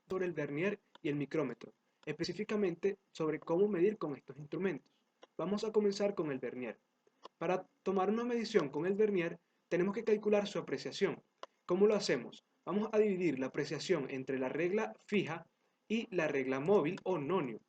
sobre el vernier y el micrómetro, específicamente sobre cómo medir con estos instrumentos. Vamos a comenzar con el vernier. Para tomar una medición con el vernier, tenemos que calcular su apreciación. ¿Cómo lo hacemos? Vamos a dividir la apreciación entre la regla fija y la regla móvil o nonio.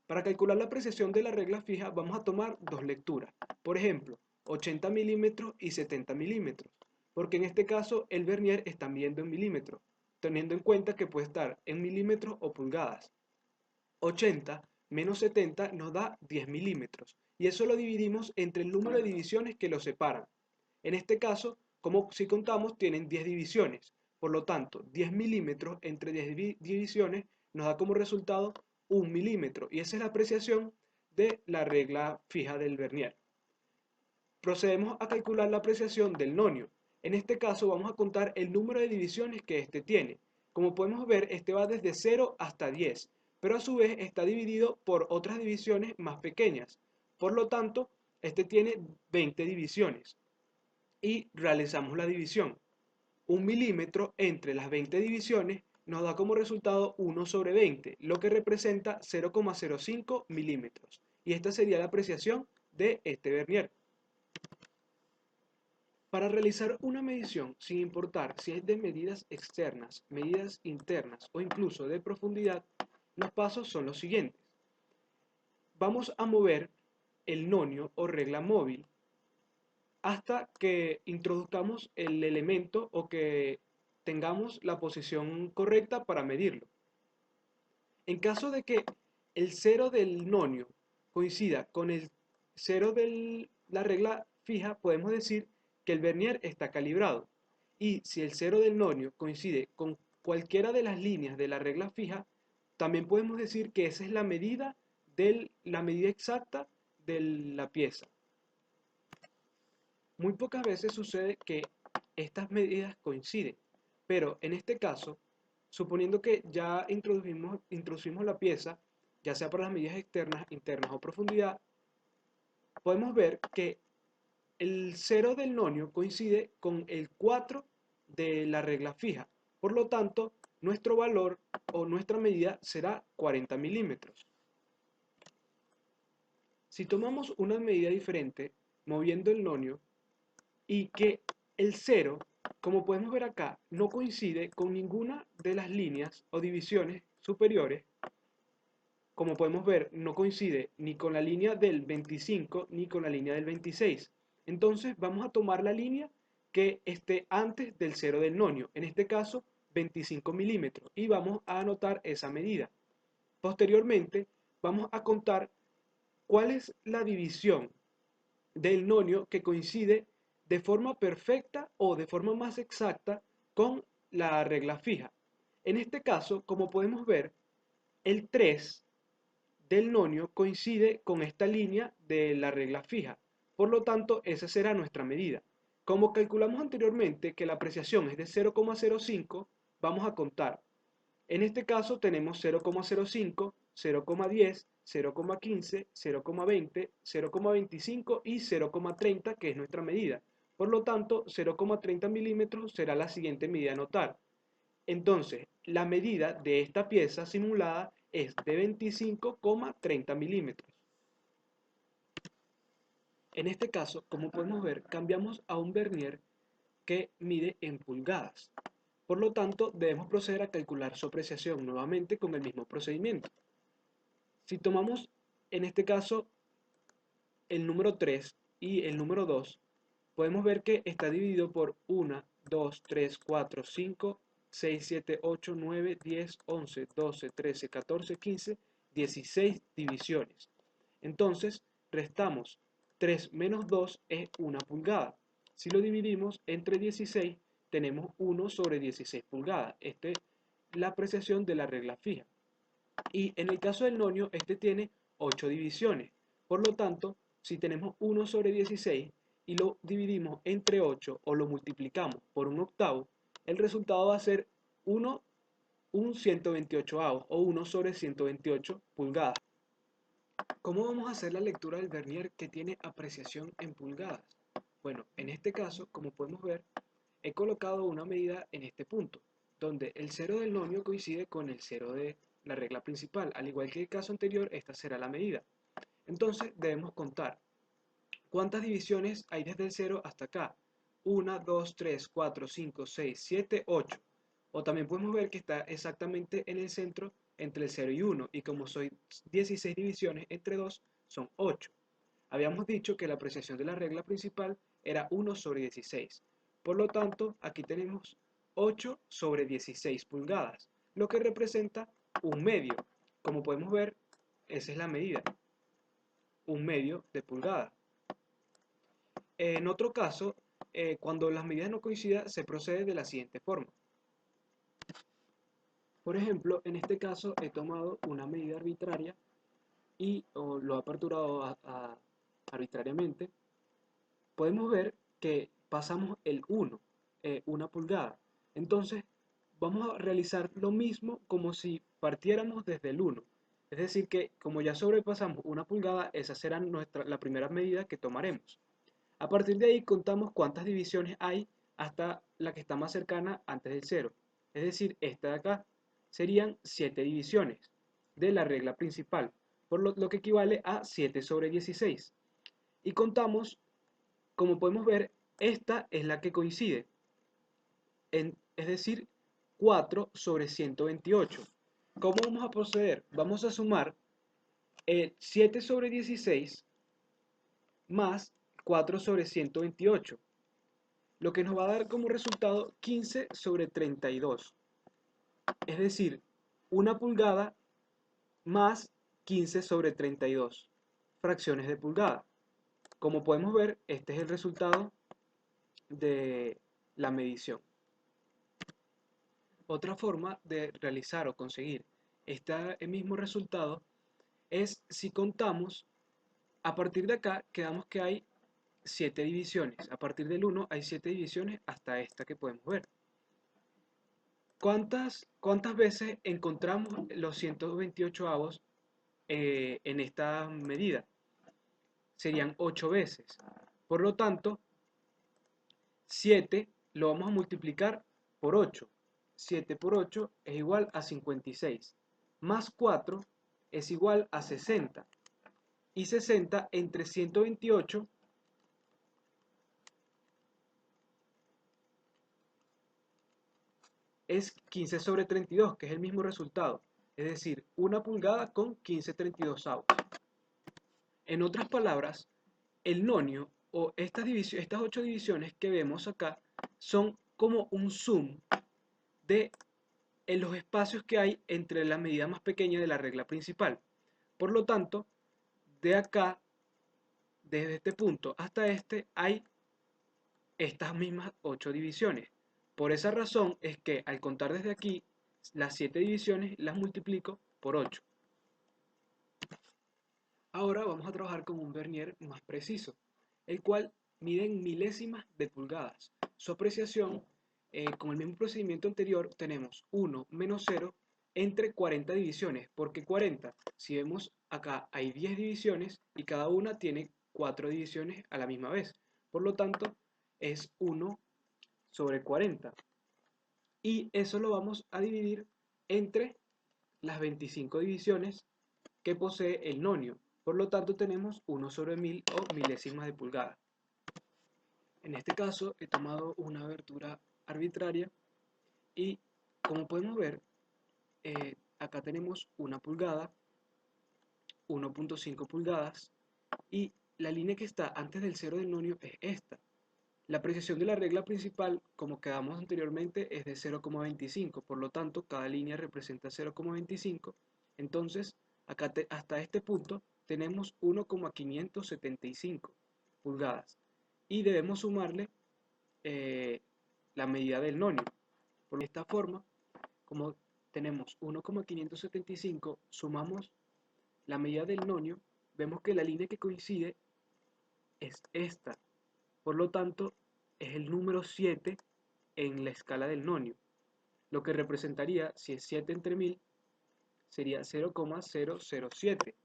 Para calcular la apreciación de la regla fija, vamos a tomar dos lecturas. Por ejemplo, 80 milímetros y 70 milímetros, porque en este caso el vernier está midiendo en milímetros, teniendo en cuenta que puede estar en milímetros o pulgadas. 80 menos 70 nos da 10 milímetros, y eso lo dividimos entre el número de divisiones que lo separan. En este caso, como si contamos, tienen 10 divisiones. Por lo tanto, 10 milímetros entre 10 divisiones nos da como resultado 1 milímetro, y esa es la apreciación de la regla fija del vernier. Procedemos a calcular la apreciación del nonio. En este caso vamos a contar el número de divisiones que éste tiene. Como podemos ver, este va desde 0 hasta 10, pero a su vez está dividido por otras divisiones más pequeñas. Por lo tanto, este tiene 20 divisiones. Y realizamos la división. 1 milímetro entre las 20 divisiones nos da como resultado 1 sobre 20, lo que representa 0,05 milímetros. Y esta sería la apreciación de este vernier. Para realizar una medición, sin importar si es de medidas externas, medidas internas o incluso de profundidad, los pasos son los siguientes. Vamos a mover el nonio o regla móvil hasta que introduzcamos el elemento o que tengamos la posición correcta para medirlo. En caso de que el cero del nonio coincida con el cero de la regla fija, podemos decir que el vernier está calibrado. Y si el cero del nonio coincide con cualquiera de las líneas de la regla fija, también podemos decir que esa es la medida exacta de la pieza. Muy pocas veces sucede que estas medidas coinciden, pero en este caso, suponiendo que ya introducimos la pieza, ya sea para las medidas externas, internas o profundidad, podemos ver que el 0 del nonio coincide con el 4 de la regla fija. Por lo tanto, nuestro valor o nuestra medida será 40 milímetros. Si tomamos una medida diferente, moviendo el nonio, y que el 0, como podemos ver acá, no coincide con ninguna de las líneas o divisiones superiores. Como podemos ver, no coincide ni con la línea del 25 ni con la línea del 26. Entonces vamos a tomar la línea que esté antes del 0 del nonio, en este caso 25 milímetros, y vamos a anotar esa medida. Posteriormente vamos a contar cuál es la división del nonio que coincide de forma perfecta o de forma más exacta con la regla fija. En este caso, como podemos ver, el 3 del nonio coincide con esta línea de la regla fija. Por lo tanto, esa será nuestra medida. Como calculamos anteriormente que la apreciación es de 0,05, vamos a contar. En este caso tenemos 0,05, 0,10, 0,15, 0,20, 0,25 y 0,30, que es nuestra medida. Por lo tanto, 0,30 milímetros será la siguiente medida a notar. Entonces, la medida de esta pieza simulada es de 25,30 milímetros. En este caso, como podemos ver, cambiamos a un vernier que mide en pulgadas. Por lo tanto, debemos proceder a calcular su apreciación nuevamente con el mismo procedimiento. Si tomamos, en este caso, el número 3 y el número 2, podemos ver que está dividido por 1, 2, 3, 4, 5, 6, 7, 8, 9, 10, 11, 12, 13, 14, 15, 16 divisiones. Entonces, restamos 3 menos 2 es 1 pulgada. Si lo dividimos entre 16, tenemos 1 sobre 16 pulgadas. Esta es la apreciación de la regla fija. Y en el caso del nonio, este tiene 8 divisiones. Por lo tanto, si tenemos 1 sobre 16 y lo dividimos entre 8 o lo multiplicamos por un octavo, el resultado va a ser 1, un 128avo o 1 sobre 128 pulgadas. ¿Cómo vamos a hacer la lectura del vernier que tiene apreciación en pulgadas? Bueno, en este caso, como podemos ver, he colocado una medida en este punto, donde el cero del nonio coincide con el cero de la regla principal. Al igual que el caso anterior, esta será la medida. Entonces debemos contar cuántas divisiones hay desde el 0 hasta acá. 1, 2, 3, 4, 5, 6, 7, 8. O también podemos ver que está exactamente en el centro entre el 0 y 1. Y como son 16 divisiones entre 2, son 8. Habíamos dicho que la apreciación de la regla principal era 1 sobre 16. Por lo tanto, aquí tenemos 8 sobre 16 pulgadas, lo que representa un medio. Como podemos ver, esa es la medida, un medio de pulgada. En otro caso, cuando las medidas no coincidan, se procede de la siguiente forma. Por ejemplo, en este caso he tomado una medida arbitraria y lo he aperturado arbitrariamente. Podemos ver que pasamos el 1, 1 pulgada. Entonces, vamos a realizar lo mismo como si partiéramos desde el 1. Es decir, que como ya sobrepasamos 1 pulgada, esa será la primera medida que tomaremos. A partir de ahí contamos cuántas divisiones hay hasta la que está más cercana antes del 0. Es decir, esta de acá serían 7 divisiones de la regla principal, por lo que equivale a 7 sobre 16. Y contamos, como podemos ver, esta es la que coincide, es decir, 4 sobre 128. ¿Cómo vamos a proceder? Vamos a sumar 7 sobre 16 más 4 sobre 128, lo que nos va a dar como resultado 15 sobre 32. Es decir, 1 pulgada más 15 sobre 32 fracciones de pulgada. Como podemos ver, este es el resultado de la medición. Otra forma de realizar o conseguir este mismo resultado es si contamos, a partir de acá quedamos que hay 7 divisiones. A partir del 1 hay 7 divisiones hasta esta que podemos ver. ¿Cuántas veces encontramos los 128 avos en esta medida? Serían 8 veces. Por lo tanto, 7 lo vamos a multiplicar por 8. 7 por 8 es igual a 56. Más 4 es igual a 60. Y 60 entre 128 es 15 sobre 32, que es el mismo resultado. Es decir, 1 pulgada con 15/32 avos. En otras palabras, el nonio o estas 8 divisiones que vemos acá son como un zoom de los espacios que hay entre la medida más pequeña de la regla principal. Por lo tanto, de acá, desde este punto hasta este, hay estas mismas 8 divisiones. Por esa razón es que al contar desde aquí, las 7 divisiones las multiplico por 8. Ahora vamos a trabajar con un vernier más preciso, el cual mide en milésimas de pulgadas. Su apreciación, con el mismo procedimiento anterior, tenemos 1 menos 0 entre 40 divisiones. ¿Por qué 40? Si vemos acá hay 10 divisiones y cada una tiene 4 divisiones a la misma vez. Por lo tanto, es 1 sobre 40. Y eso lo vamos a dividir entre las 25 divisiones que posee el nonio. Por lo tanto, tenemos 1 sobre 1000 o milésimas de pulgada. En este caso, he tomado una abertura arbitraria y, como podemos ver, acá tenemos 1 pulgada, 1.5 pulgadas y la línea que está antes del cero del nonio es esta. La apreciación de la regla principal, como quedamos anteriormente, es de 0,25, por lo tanto, cada línea representa 0,25. Entonces, acá hasta este punto tenemos 1,575 pulgadas y debemos sumarle la medida del nonio. Por esta forma, como tenemos 1,575, sumamos la medida del nonio, vemos que la línea que coincide es esta. Por lo tanto, es el número 7 en la escala del nonio, lo que representaría, si es 7 entre 1000, sería 0,007.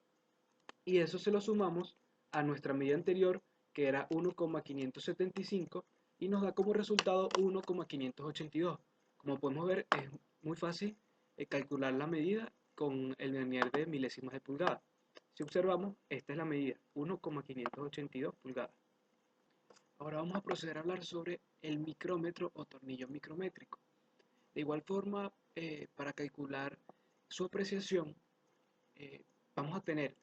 Y eso se lo sumamos a nuestra medida anterior, que era 1,575, y nos da como resultado 1,582. Como podemos ver, es muy fácil calcular la medida con el vernier de milésimas de pulgada. Si observamos, esta es la medida, 1,582 pulgadas. Ahora vamos a proceder a hablar sobre el micrómetro o tornillo micrométrico. De igual forma, para calcular su apreciación, vamos a tener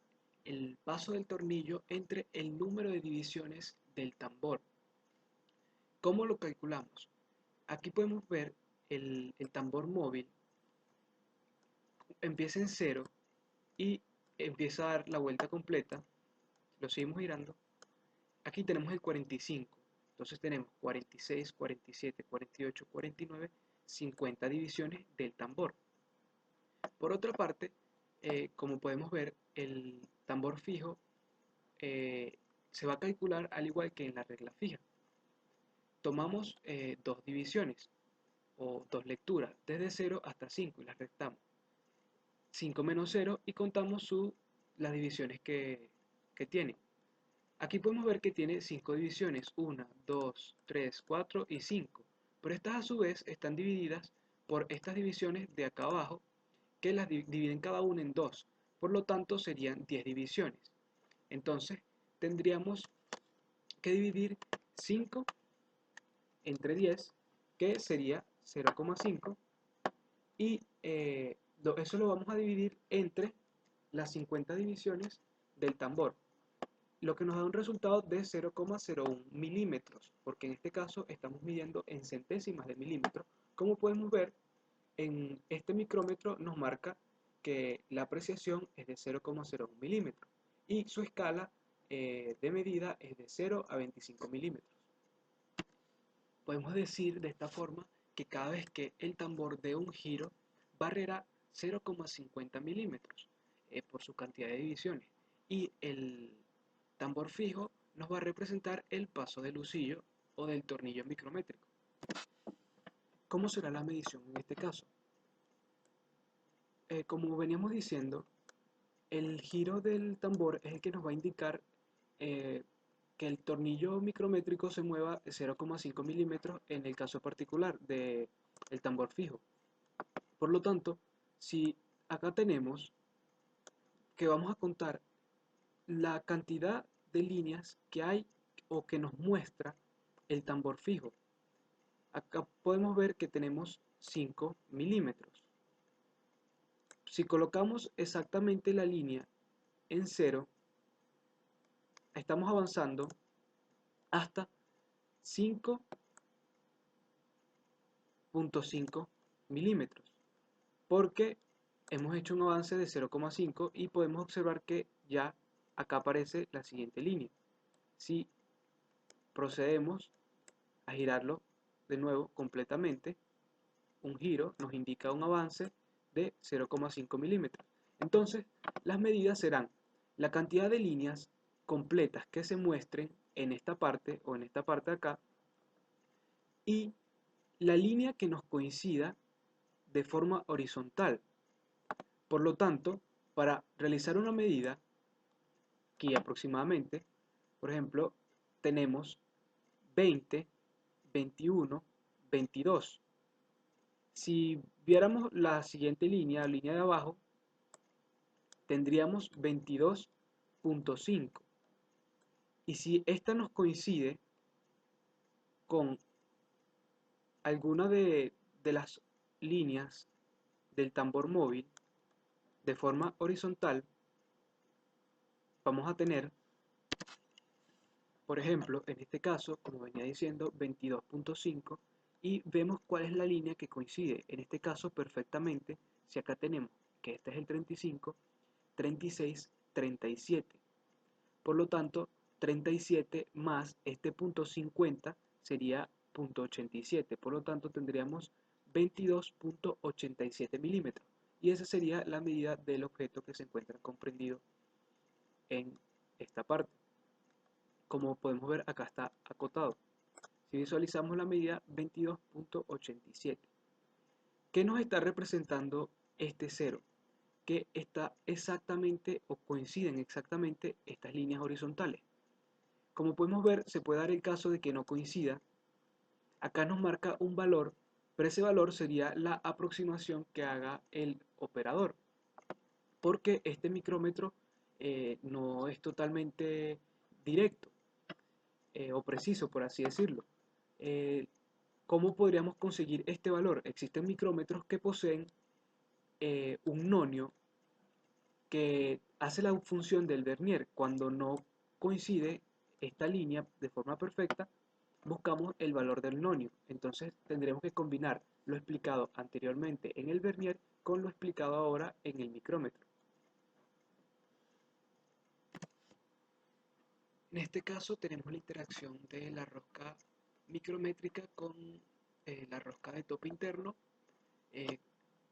el paso del tornillo entre el número de divisiones del tambor. ¿Cómo lo calculamos? Aquí podemos ver el tambor móvil empieza en 0 y empieza a dar la vuelta completa. Lo seguimos girando. Aquí tenemos el 45. Entonces tenemos 46, 47, 48, 49, 50 divisiones del tambor. Por otra parte, como podemos ver, el tambor fijo se va a calcular al igual que en la regla fija. Tomamos dos divisiones o dos lecturas, desde 0 hasta 5 y las restamos. 5 menos 0 y contamos las divisiones que tiene. Aquí podemos ver que tiene 5 divisiones, 1, 2, 3, 4 y 5, pero estas a su vez están divididas por estas divisiones de acá abajo, que las dividen cada una en 2, por lo tanto serían 10 divisiones. Entonces tendríamos que dividir 5 entre 10, que sería 0,5, y eso lo vamos a dividir entre las 50 divisiones del tambor, lo que nos da un resultado de 0,01 milímetros, porque en este caso estamos midiendo en centésimas de milímetro. Como podemos ver, en este micrómetro nos marca que la apreciación es de 0,01 milímetros y su escala de medida es de 0 a 25 milímetros. Podemos decir de esta forma que cada vez que el tambor dé un giro, barrerá 0,50 milímetros por su cantidad de divisiones, y el tambor fijo nos va a representar el paso del husillo o del tornillo micrométrico. ¿Cómo será la medición en este caso? Como veníamos diciendo, el giro del tambor es el que nos va a indicar eh, que el tornillo micrométrico se mueva 0,5 milímetros en el caso particular del tambor fijo. Por lo tanto, si acá tenemos que vamos a contar la cantidad de líneas que hay o que nos muestra el tambor fijo, acá podemos ver que tenemos 5 milímetros. Si colocamos exactamente la línea en 0, estamos avanzando hasta 5,5 milímetros, porque hemos hecho un avance de 0,5 y podemos observar que ya acá aparece la siguiente línea. Si procedemos a girarlo de nuevo completamente, un giro nos indica un avance de 0,5 milímetros. Entonces, las medidas serán la cantidad de líneas completas que se muestren en esta parte o en esta parte de acá, y la línea que nos coincida de forma horizontal. Por lo tanto, para realizar una medida, aquí aproximadamente, por ejemplo, tenemos 20, 21, 22. Si viéramos la siguiente línea, la línea de abajo, tendríamos 22,5. Y si esta nos coincide con alguna de las líneas del tambor móvil de forma horizontal, vamos a tener, por ejemplo, en este caso, como venía diciendo, 22,5, y vemos cuál es la línea que coincide. En este caso, perfectamente, si acá tenemos que este es el 35, 36, 37. Por lo tanto, 37 más este punto 50 sería punto 87. Por lo tanto, tendríamos 22,87 milímetros. Y esa sería la medida del objeto que se encuentra comprendido en esta parte. Como podemos ver, acá está acotado. Si visualizamos la medida 22,87. ¿Qué nos está representando este 0? Que está exactamente o coinciden exactamente estas líneas horizontales. Como podemos ver, se puede dar el caso de que no coincida. Acá nos marca un valor pero ese valor sería la aproximación que haga el operador, porque este micrómetro no es totalmente directo o preciso, por así decirlo. ¿Cómo podríamos conseguir este valor? Existen micrómetros que poseen un nonio que hace la función del vernier. Cuando no coincide esta línea de forma perfecta, buscamos el valor del nonio. Entonces tendremos que combinar lo explicado anteriormente en el vernier con lo explicado ahora en el micrómetro. En este caso tenemos la interacción de la rosca micrométrica con la rosca de tope interno.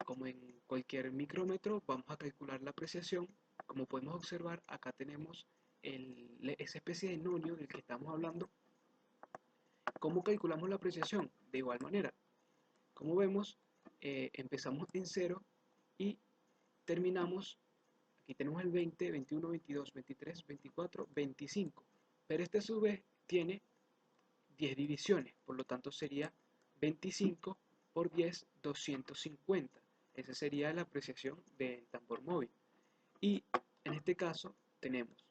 Como en cualquier micrómetro, vamos a calcular la apreciación. Como podemos observar, acá tenemos esa especie de nonio del que estamos hablando. ¿Cómo calculamos la apreciación? De igual manera, como vemos, empezamos en 0 y terminamos, aquí tenemos el 20, 21, 22, 23, 24, 25, pero este a su vez tiene 10 divisiones, por lo tanto sería 25 por 10, 250. Esa sería la apreciación del tambor móvil. Y en este caso tenemos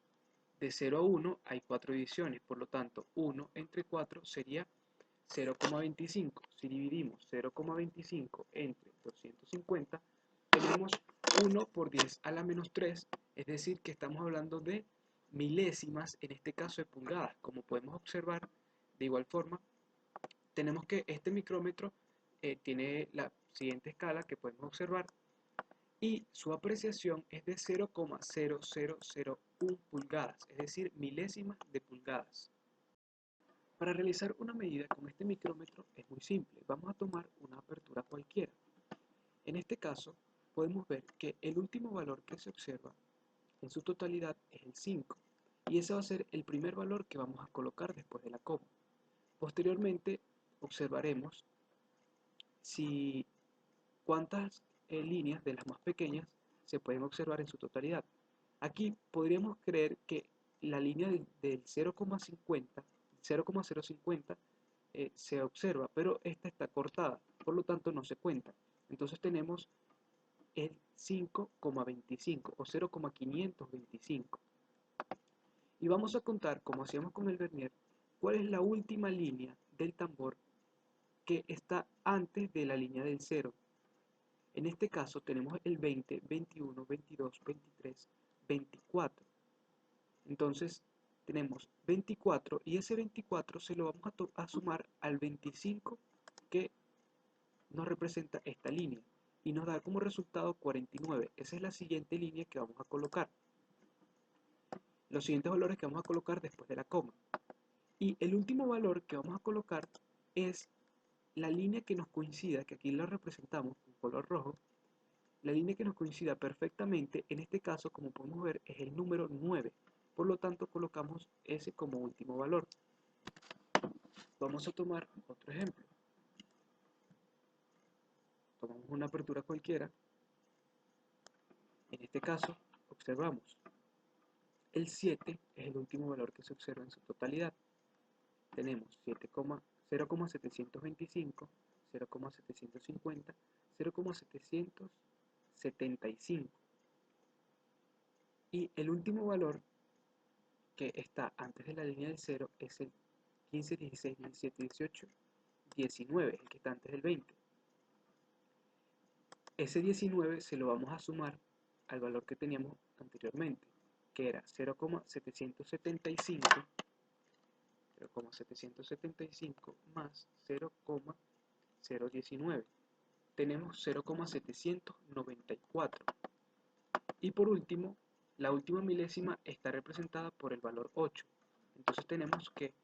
de 0 a 1 hay 4 divisiones, por lo tanto 1 entre 4 sería 0,25. Si dividimos 0,25 entre 250, tenemos 1 por 10 a la menos 3, es decir, que estamos hablando de milésimas, en este caso de pulgadas. Como podemos observar, de igual forma, tenemos que este micrómetro tiene la siguiente escala que podemos observar y su apreciación es de 0,0001 pulgadas, es decir, milésimas de pulgadas. Para realizar una medida con este micrómetro es muy simple. Vamos a tomar una apertura cualquiera. En este caso, podemos ver que el último valor que se observa en su totalidad es el 5, y ese va a ser el primer valor que vamos a colocar después de la coma. Posteriormente, observaremos si cuántas líneas de las más pequeñas se pueden observar en su totalidad. Aquí podríamos creer que la línea del 0,050 se observa, pero esta está cortada, por lo tanto no se cuenta. Entonces tenemos el 5,25 o 0,525. Y vamos a contar, como hacíamos con el vernier, cuál es la última línea del tambor que está antes de la línea del 0. En este caso tenemos el 20, 21, 22, 23, 24. Entonces tenemos 24 y ese 24 se lo vamos a sumar al 25 que nos representa esta línea y nos da como resultado 49. Esa es la siguiente línea que vamos a colocar. Los siguientes valores que vamos a colocar después de la coma. Y el último valor que vamos a colocar es la línea que nos coincida, que aquí la representamos con color rojo. La línea que nos coincida perfectamente, en este caso, como podemos ver, es el número 9. Por lo tanto, colocamos ese como último valor. Vamos a tomar otro ejemplo. Tomamos una apertura cualquiera. En este caso, observamos. El 7 es el último valor que se observa en su totalidad. Tenemos 0,725, 0,750, 0,775. Y el último valor que está antes de la línea del 0 es el 15, 16, 17, 18, 19, el que está antes del 20. Ese 19 se lo vamos a sumar al valor que teníamos anteriormente, que era 0,775 más 0,019. Tenemos 0,794. Y por último, la última milésima está representada por el valor 8. Entonces tenemos que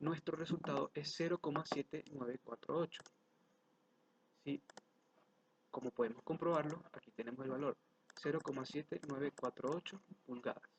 nuestro resultado es 0,7948. ¿Sí? Como podemos comprobarlo, aquí tenemos el valor 0,7948 pulgadas.